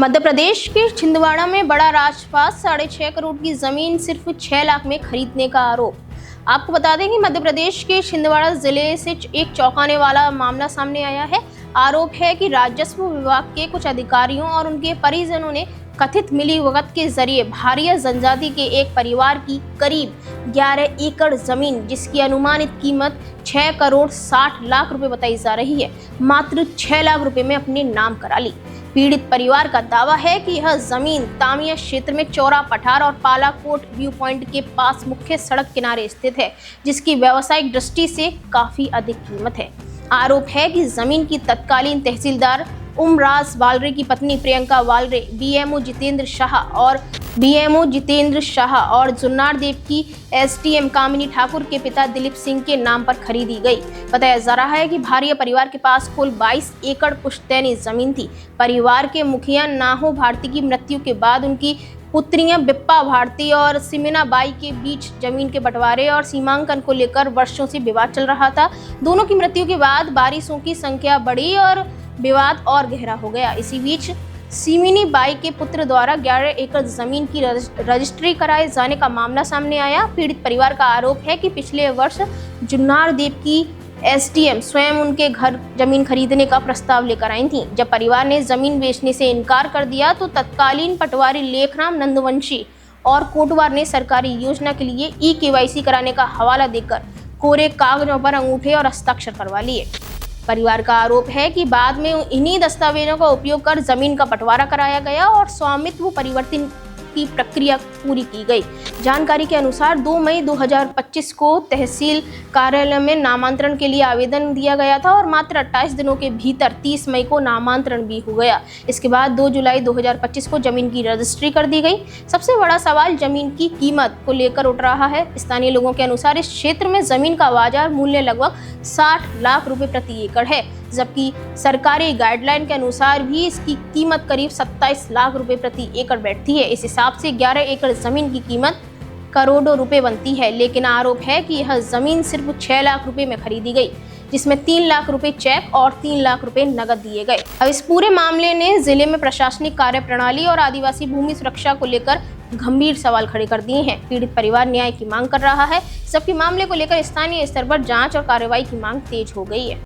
मध्य प्रदेश के छिंदवाड़ा में बड़ा राजपाट 6.5 करोड़ की जमीन सिर्फ 6 लाख में खरीदने का आरोप। आपको बता दें कि मध्य प्रदेश के छिंदवाड़ा जिले से एक चौंकाने वाला मामला सामने आया है। आरोप है कि राजस्व विभाग के कुछ अधिकारियों और उनके परिजनों ने कथित मिलीभगत के जरिए भारिया जनजाति के एक परिवार की करीब 11 एकड़ जमीन, जिसकी अनुमानित कीमत 6 करोड़ 60 लाख रुपए बताई जा रही है, मात्र 6 लाख रुपए में अपने नाम करा ली। पीड़ित परिवार का दावा है कि यह जमीन तामिया क्षेत्र में चौरा पठार और पालाकोट व्यू पॉइंट के पास मुख्य सड़क किनारे स्थित है, जिसकी व्यावसायिक दृष्टि से काफी अधिक कीमत है। आरोप है कि जमीन की तत्कालीन तहसीलदार उमराज वालरे की पत्नी प्रियंका वालरे, बीएमओ जितेंद्र शाह और जुन्नार देव की एसडीएम कामिनी ठाकुर के पिता दिलीप सिंह के नाम पर खरीदी गई। बताया जा रहा है कि भारिया परिवार के पास कुल 22 एकड़ पुश्तैनी जमीन थी। परिवार के मुखिया नाहो भारती की मृत्यु के बाद उनकी पुत्रियां बिप्पा भारती और सिमिना बाई के बीच जमीन के बंटवारे और सीमांकन को लेकर वर्षों से विवाद चल रहा था। दोनों की मृत्यु के बाद वारिसों की संख्या बढ़ी और विवाद और गहरा हो गया। इसी बीच सिमिनी बाई के पुत्र द्वारा 11 एकड़ जमीन की रजिस्ट्री कराए जाने का मामला सामने आया। पीड़ित परिवार का आरोप है कि पिछले वर्ष जुन्नार देव की एसडीएम स्वयं उनके घर जमीन खरीदने का प्रस्ताव लेकर आई थी। जब परिवार ने जमीन बेचने से इनकार कर दिया तो तत्कालीन पटवारी लेखराम नंदवंशी और कोटवार ने सरकारी योजना के लिए ई-केवाईसी कराने का हवाला देकर कोरे कागजों पर अंगूठे और हस्ताक्षर करवा लिए। परिवार का आरोप है कि बाद में इन्हीं दस्तावेजों का उपयोग कर जमीन का बंटवारा कराया गया और स्वामित्व परिवर्तन की प्रक्रिया पूरी की गई। जानकारी के अनुसार 2 मई 2025 को तहसील कार्यालय में नामांतरण के लिए आवेदन दिया गया था और मात्र 28 दिनों के भीतर 30 मई को नामांतरण भी हो गया। इसके बाद 2 जुलाई 2025 को जमीन की रजिस्ट्री कर दी गई। सबसे बड़ा सवाल जमीन की कीमत को लेकर उठ रहा है। स्थानीय लोगों के अनुसार इस क्षेत्र में जमीन का बाजार मूल्य लगभग 60 लाख रुपए प्रति एकड़ है, जबकि सरकारी गाइडलाइन के अनुसार भी इसकी कीमत करीब 27 लाख रुपए प्रति एकड़ बैठती है। इस हिसाब से 11 एकड़ जमीन की कीमत करोड़ों रुपए बनती है, लेकिन आरोप है कि यह जमीन सिर्फ 6 लाख रुपए में खरीदी गई, जिसमें 3 लाख रुपए चेक और 3 लाख रुपए नकद दिए गए। अब इस पूरे मामले ने जिले में प्रशासनिक कार्यप्रणाली और आदिवासी भूमि सुरक्षा को लेकर गंभीर सवाल खड़े कर दिए हैं। पीड़ित परिवार न्याय की मांग कर रहा है, जबकि मामले को लेकर स्थानीय स्तर पर जांच और कार्रवाई की मांग तेज हो गई है।